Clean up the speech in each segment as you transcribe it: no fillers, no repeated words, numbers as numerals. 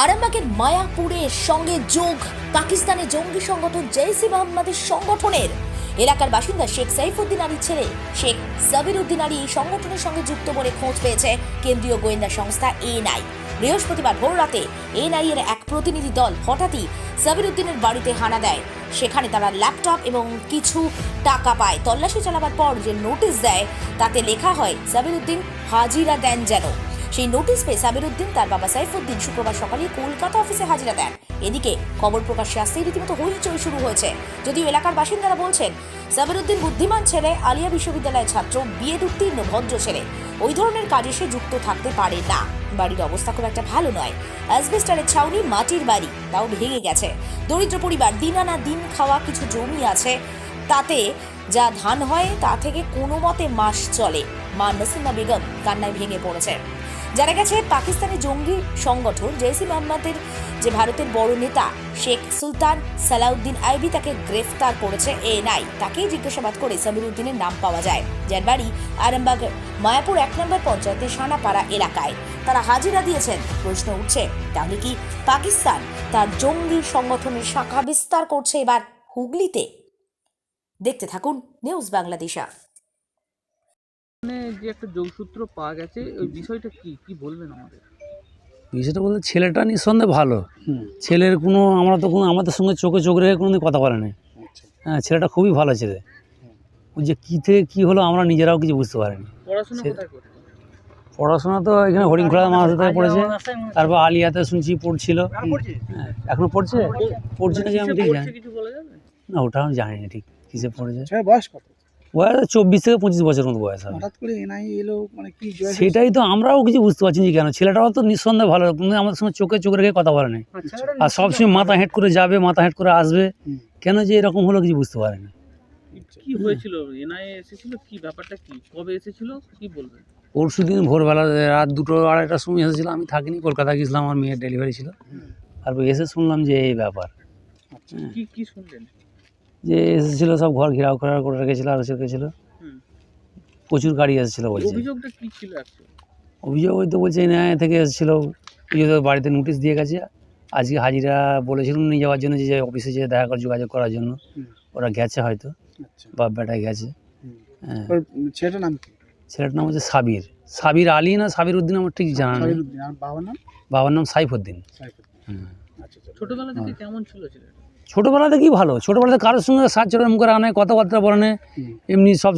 আরামবাগের মায়াপুরের সঙ্গে যোগ পাকিস্তানের জঙ্গি সংগঠন জৈশ-ই মোহাম্মদের সংগঠনের। এলাকার বাসিন্দা শেখ সাইফুদ্দিন আলীর ছেলে শেখ সাবির উদ্দিন আলী এই সংগঠনের সঙ্গে যুক্ত বলে খোঁজ পেয়েছে কেন্দ্রীয় গোয়েন্দা সংস্থা এনআই। বৃহস্পতিবার ভোর রাতে এনআই এর এক প্রতিনিধি দল হঠাৎই সাবির উদ্দিনের বাড়িতে হানা দেয়। সেখানে তারা ল্যাপটপ এবং কিছু টাকা পায়। তল্লাশি চালাবার পর যে নোটিশ দেয় তাতে লেখা হয় সাবির উদ্দিন হাজিরা দেন যেন। সেই নোটিশ পেয়ে সাবির উদ্দিন তার বাবা সাইফুদ্দিন শুক্রবার সকালে কলকাতা অফিসে হাজিরা দেন। এদিকে খবর প্রকাশ্যে আসতেই রীতিমতো হইচই শুরু হয়েছে। যদিও এলাকার বাসিন্দারা বলছেন সাবির উদ্দিন বুদ্ধিমান ছেলে, আলিয়া বিশ্ববিদ্যালয়ের ছাত্র, বিএড উত্তীর্ণ ভদ্র ছেলে, ওই ধরনের কাজে সে যুক্ত থাকতে পারে না। বাড়ির অবস্থা খুব একটা ভালো নয়, অ্যাসবেস্টারের ছাউনি, মাটির বাড়ি, তাও ভেঙে গেছে। দরিদ্র পরিবার, দিন আনা দিন খাওয়া কিছু জমি আছে, তাতে যা ধান হয় তা থেকে কোনো মতে মাস চলে। মা নাসিমা বেগম কান্নায় ভেঙে পড়েছে। জানা গেছে পাকিস্তানি জঙ্গি সংগঠন জৈশ-ই মোহাম্মদের যে ভারতের বড় নেতা শেখ সুলতান সালাউদ্দিন আইবি তাকে গ্রেফতার করেছে এনআই। তাকেই জিজ্ঞাসাবাদ করে সাবির উদ্দিনের নাম পাওয়া যায়, যার বাড়ি আরামবাগ মায়াপুর ১ নম্বর পঞ্চায়েতের সানাপাড়া এলাকায়। তারা হাজিরা দিয়েছেন। প্রশ্ন উঠছে, তাহলে কি পাকিস্তান তার জঙ্গি সংগঠনের শাখা বিস্তার করছে এবার হুগলিতে? দেখতে থাকুন নিউজ বাংলাদেশা। যে একটা যোগসূত্র পাওয়া গেছে, ওই বিষয়টা কি বলবেন আমাদের? বিষয়টা বলতে ছেলেটা নিঃসন্দেহে ভালো। ছেলের কোনো আমরা তো কোনো আমাদের সঙ্গে চোখে চোখ রেখে কোনো দিন কথা বলে নাই। হ্যাঁ, ছেলেটা খুবই ভালো ছেলে। ওই যে কী থেকে কী হলো আমরা নিজেরাও কিছু বুঝতে পারিনি। পড়াশোনা কোথায় করতো? পড়াশোনা তো এখানে হরিণখোলা মাদ্রাসায় পড়েছে, তারপর আলিয়াতে শুনছি পড়ছিল। হ্যাঁ, এখনো পড়ছে না যে আমি ঠিক জানি কিছু বলা যাবে না, ওটা আমি জানি না ঠিক কিসে পড়েছে। বয়স কত? বয়স 24 থেকে 25 বছর মতো বয়স হবে। হঠাৎ করে এনআই এলো, মানে কি সেটাই তো আমরাও কিছু বুঝতে পারছি না কেন। ছেলেটাও তো নিঃসন্দেহে ভালো, কিন্তু আমাদের সঙ্গে চোখে চোখ রেখে কথা বলে নাই। আর সবসময় মাথা হেঁট করে যাবে, মাথা হেঁট করে আসবে। কেন যে এরকম হলো কিছু বুঝতে পারে না। কি হয়েছিল? এনআইএ এসেছিল, কি ব্যাপারটা, কি কবে এসেছিল, কি বলবেন? পরশু দিন ভোরবেলা রাত 2-2:30টার সময় এসেছিল। আমি থাকিনি, কলকাতা গেছিলাম, আমার মেয়ের ডেলিভারি ছিল। তারপর এসে শুনলাম যে এই ব্যাপার। কি শুনলেন? যে এসেছিলো, সব ঘর ঘেরাও করে রেখেছিল আর এসে রেখেছিল। প্রচুর গাড়ি এসেছিলো বলছে। অভিযোগটা কি ছিল? অভিযোগ ওই তো বলছে এনআইএ থেকে এসেছিলো, বাড়িতে নোটিশ দিয়ে গেছে। আজকে হাজিরা বলেছিলাম নিয়ে যাওয়ার জন্য, যে অফিসে যে দেখা করে যোগাযোগ করার জন্য। ওরা গেছে হয়তো, বাপ বেটায় গেছে। হ্যাঁ, ছেলেটার নাম কি? ছেলেটার নাম হচ্ছে সাবির আলী না সাবির উদ্দিন, আমার ঠিক জানা নেই। বাবার নাম সাইফুদ্দিন। ছোটবেলা থেকে কেমন ছিল ছেলেটা? ছোটোবেলা থেকেই ভালো। ছোটোবেলাতে কারোর সঙ্গে সাজচরণ মুখে আনে, কথাবার্তা বলে না, এমনি সব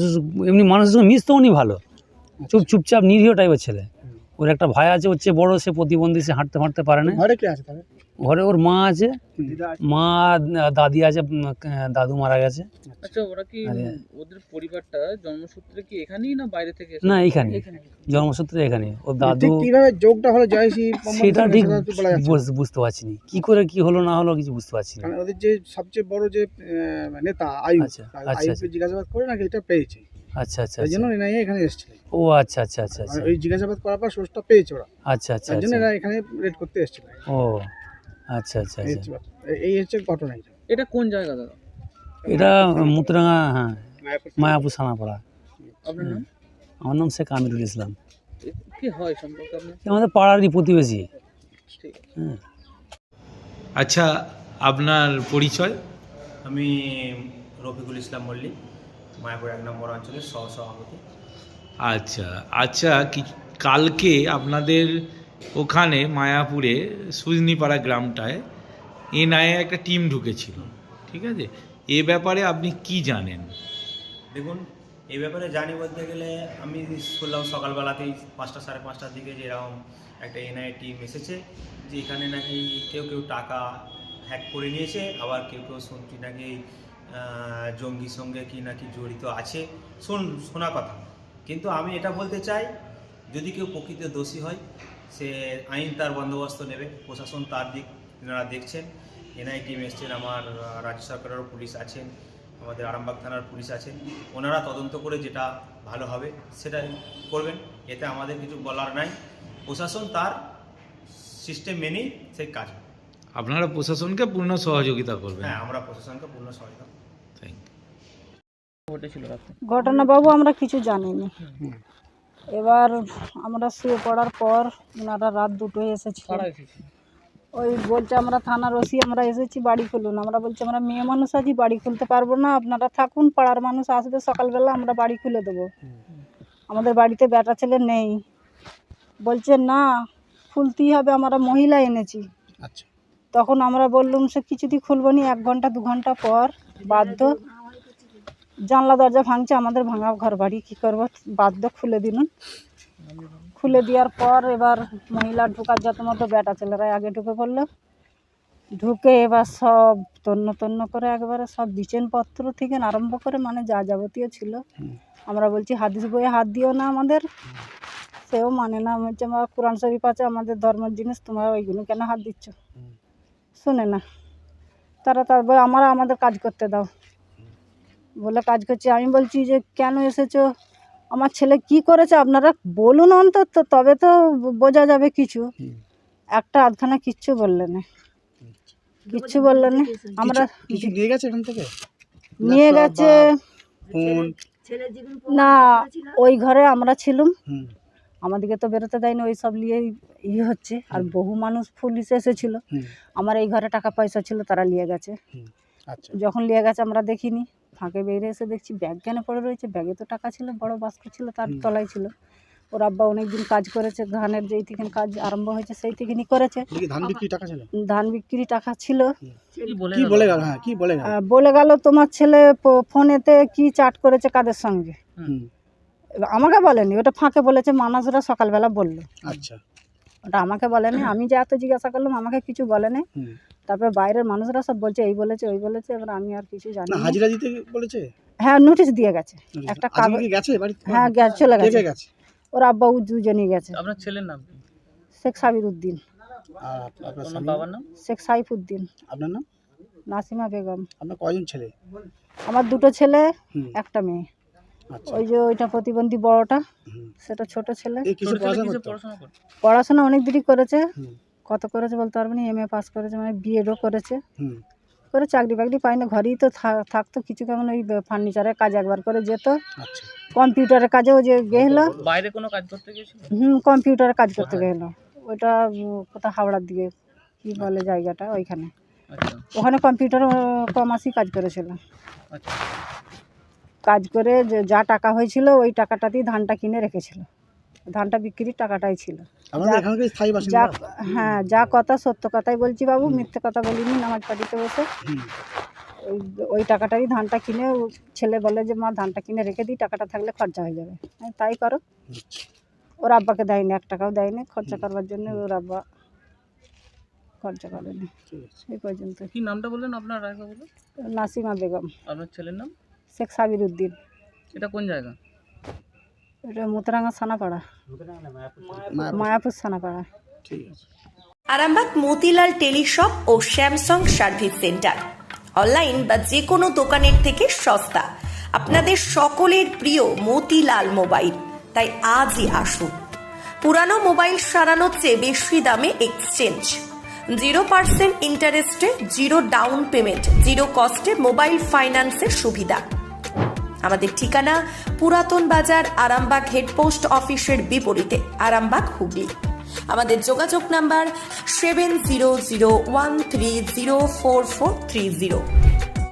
এমনি মানুষের সঙ্গে মিশতেও উনি ভালো। চুপচাপ নিরীহ টাইপের ছেলে। ওর একটা ভাই আছে, হচ্ছে বড়, সে প্রতিবন্ধী, সে হাঁটতে পারে না। ঘরে কে আছে তাহলে? ঘরে ওর মা আছে, মা, দাদি আছে, দাদু মারা গেছে। আচ্ছা, ওরা কি ওদের পরিবারটা জন্মসূত্রে কি এখানেই না বাইরে থেকে? না, এখানে জন্মসূত্রে এখানে। ওর দাদু কিভাবে যোগটা হলো জয়সী সেটা ঠিক বুঝতে পারছি না, কি করে কি হলো না হলো কিছু বুঝতে পারছি না। ওদের যে সবচেয়ে বড় যে নেতা আইয়ুব, আচ্ছা জিজ্ঞাসাবাদ করে নাকি এটা পেয়েছে। আচ্ছা, এই জন্য এনআইএ এখানে এসেছিল। ও আচ্ছা। ওই জিজ্ঞাসাবাদ করার পর সোর্সটা পেয়েছে ওরা। আচ্ছা। তার জন্য এরা এখানে রেড করতে এসেছিল। ও আচ্ছা। এই হচ্ছে ঘটনা। এটা কোন জায়গা দাদা? এটা মুতরাঙ্গা, হ্যাঁ, মায়াপুর সানাপাড়া। আপনার নাম? আমার নাম শেখ আমিরুল ইসলাম। কি হয় সম্পর্কে আপনার? আমাদের পাড়ারই প্রতিবেশী। ঠিক আছে। হ্যাঁ। আচ্ছা, আপনার পরিচয়? আমি রফিকুল ইসলাম মল্লিক, মায়াপুর 1 নম্বর অঞ্চলের সহসভাপতি। আচ্ছা, কালকে আপনাদের ওখানে মায়াপুরে সুজনিপাড়া গ্রামটায় এনআইএ একটা টিম ঢুকেছিল, ঠিক আছে? এ ব্যাপারে আপনি কি জানেন? দেখুন, এই ব্যাপারে জানি বলতে গেলে আমি শুনলাম সকালবেলাতেই 5টা সাড়ে 5টার দিকে যে এরকম একটা এনআইএ টিম এসেছে, যে এখানে নাকি কেউ টাকা হ্যাক করে নিয়েছে, আবার কেউ শুনছি নাকি জঙ্গির সঙ্গে কি নাকি জড়িত আছে, শোনা কথা। কিন্তু আমি এটা বলতে চাই, যদি কেউ প্রকৃত দোষী হয়, সে আইন তার বন্দোবস্ত নেবে, প্রশাসন তার দিক এনারা দেখছেন। এনআইএ টিম এসছেন, আমার রাজ্য সরকারেরও পুলিশ আছেন, আমাদের আরামবাগ থানার পুলিশ আছেন, ওনারা তদন্ত করে যেটা ভালো হবে সেটাই করবেন। এতে আমাদের কিছু বলার নাই। প্রশাসন তার সিস্টেম মেনেই সেই কাজ। আপনারা প্রশাসনকে পূর্ণ সহযোগিতা করবেন? হ্যাঁ, আমরা প্রশাসনকে পূর্ণ সহযোগিতা। থ্যাংক ঘটেছিল ঘটনা বাবু আমরা কিছু জানিনি। এবার আমরা শুয়ে পড়ার পর ওনারা রাত 2টোয় এসেছিল। ওই বলছে আমরা থানার ওসি আমরা এসেছি বাড়ি খুলুন। আমরা বলছি আমরা মেয়ে মানুষ আছি, বাড়ি খুলতে পারবো না, আপনারা থাকুন, পাড়ার মানুষ আসবে সকালবেলা আমরা বাড়ি খুলে দেবো। আমাদের বাড়িতে বেটা ছেলে নেই। বলছে না খুলতেই হবে, আমরা মহিলা এনেছি। আচ্ছা, তখন আমরা বললাম সে কিছুতেই খুলবো নি। 1 ঘন্টা 2 ঘন্টা পর বাধ্য জানলা দরজা ভাঙছে, আমাদের ভাঙা ঘর বাড়ি, কী করবো, বাধ্য খুলে দিলুন। খুলে দেওয়ার পর এবার মহিলা ঢোকার যত মতো বেটা ছেলেরা আগে ঢুকে পড়লো। ঢুকে এবার সব তন্ন করে একবারে সব বিচেনপত্র থেকে আরম্ভ করে মানে যা যাবতীয় ছিল। আমরা বলছি হাদিস বইয়ে হাত দিও না আমাদের, সেও মানে না। বলছে আমার কোরআন শরীফ আছে, আমাদের ধর্মের জিনিস, তোমরা ওইগুলো কেন হাত দিচ্ছ? শুনে না তারপর আমাদের কাজ করতে দাও বলে কাজ করছি। আমি বলছি যে কেন এসেছো, আমার ছেলে কি করেছে আপনারা বলুন অন্তত, তবে তো বোঝা যাবে কিছু। একটা আধখানা কিচ্ছু বললে না, কিচ্ছু বললে না। আমরা কিছু নিয়ে গেছে এখান থেকে? নিয়ে গেছে ফোন? না, ওই ঘরে আমরা ছিলাম, হুম, আমাদেরকে তো বেরোতে দেয়নি, ওই সব নিয়ে হচ্ছে। আর বহু মানুষ পুলিশ এসেছিল, হুম, আমার এই ঘরে টাকা পয়সা ছিল, তারা নিয়ে গেছে। হুম। আচ্ছা, যখন নিয়ে গেছে আমরা দেখিনি, ফাঁকে বেরিয়ে এসে দেখছি ব্যাগ কেন পড়ে রয়েছে। ব্যাগে তো টাকা ছিল, বড় বাস্ক ছিল, তার তলায় ছিল। ওর আব্বা অনেক দিন কাজ করেছে, ধানের যেই থেকে কাজ আরম্ভ হয়েছে সেই থেকেই করেছে। দেখি ধান বিক্রি টাকা ছিল? ধান বিক্রি টাকা ছিল। কি বলে গেল? হ্যাঁ, কি বলে গেল? বলে গেল তোমার ছেলে ফোনেতে কি চাট করেছে কাদের সঙ্গে। হুম, এবার আমাকে বলেনি, ওটা ফাঁকে বলেছে, মানাজরা সকালবেলা বললো। আচ্ছা, ওটা আমাকে বলেনি, আমি যে এত জিজ্ঞাসা করলাম আমাকে কিছু বলেনি। হুম। তারপরে বাইরের মানুষরা সব বলছে এই বলেছে ওই বলেছে, এবার আমি আর কিছু জানি না, না। হাজিরা দিতে বলেছে? হ্যাঁ, নোটিশ দিয়ে গেছে একটা আজকে কাগজ। কি গেছে বাড়ি? হ্যাঁ, চলে কে গেছে। কে গেছে? ওর আব্বা দুজনই গেছে। আপনার ছেলের নাম কি? শেখ সাবির উদ্দিন, আর আপনার ওনার স্বামী? বাবার নাম? শেখ সাইফুদ্দিন, আপনার নাম? নাসিমা বেগম। আপনার কয়জন ছেলে? আমার 2টো ছেলে, হুম, একটা মেয়ে। আচ্ছা, ওই যে ওইটা প্রতিবন্ধী বড়টা, হুম। সেটা ছোট ছেলে। এই কিছু ছোট ছেলে পড়াশোনা কিসে করতো? পড়াশোনা করে? পড়াশোনা অনেক দূরই করেছে। হুম, কত করেছে বলতে পারবো না, MA পাস করেছে, মানে বিএডও করেছে। হুম, করে চাকরি বাকরি পায়নি, ঘরেই তো থাকতো। কিছু কেমন ওই ফার্নিচারের কাজ একবার করে যেত, আচ্ছা, কম্পিউটারের কাজেও যে গেলো। বাইরে কোনো কাজ করতে গিয়েছিল? কম্পিউটারে কাজ করতে গেলো। ওইটা কোথাও হাওড়ার দিকে কি বলে জায়গাটা, ওইখানে। আচ্ছা, ওখানে কম্পিউটার কমাসই কাজ করেছিল। আচ্ছা। কাজ করে যা টাকা হয়েছিল ওই টাকাটাতেই ধানটা কিনে রেখেছিল। ধানটা বিক্রির টাকাটাই ছিল। আমাদের এখানকার স্থায়ী যা বাসিন্দা? হ্যাঁ, যা কথা সত্য কথাই বলছি বাবু, মিথ্যে কথা বলিনি। নামাজ পাঠিতে বসে হুম, ওই টাকাটাই ধানটা কিনে, ছেলে বলে যে মা ধানটা কিনে রেখে দিই, টাকাটা থাকলে খরচা হয়ে যাবে। তাই করো। আচ্ছা, ওর আব্বাকে দেয়নি, 1 টাকাও দেয়নি খরচা করবার জন্য। ওর আব্বা খরচা করেনি ঠিক আছে। এই পর্যন্ত। কি নামটা বললেন আপনার আরেকবার বলুন? নাসিমা বেগম, আপনার ছেলের নাম? শেখ সাবির উদ্দিন। এটা কোন জায়গা? এটা মুতরাঙ্গা সানাপাড়া, মায়াপুর সানাপাড়া। ঠিক আছে। আরামবাগ মতিলাল টেলিশপ ও স্যামসাং সার্ভিস সেন্টার, অনলাইন বা যে কোনো দোকানের থেকে সস্তা। আপনাদের সকলের প্রিয় মতিলাল মোবাইল, তাই আজই আসুন। পুরানো মোবাইল সারানোর চেয়ে বেশি দামে এক্সচেঞ্জ, 0% ইন্টারেস্টে, 0 ডাউন পেমেন্ট, 0 কস্টে মোবাইল ফাইন্যান্সের সুবিধা। আমাদের ঠিকানা পুরাতন বাজার, আরামবাগ হেডপোস্ট অফিসের বিপরীতে, আরামবাগ, হুগলি। আমাদের যোগাযোগ নাম্বার 7001304430।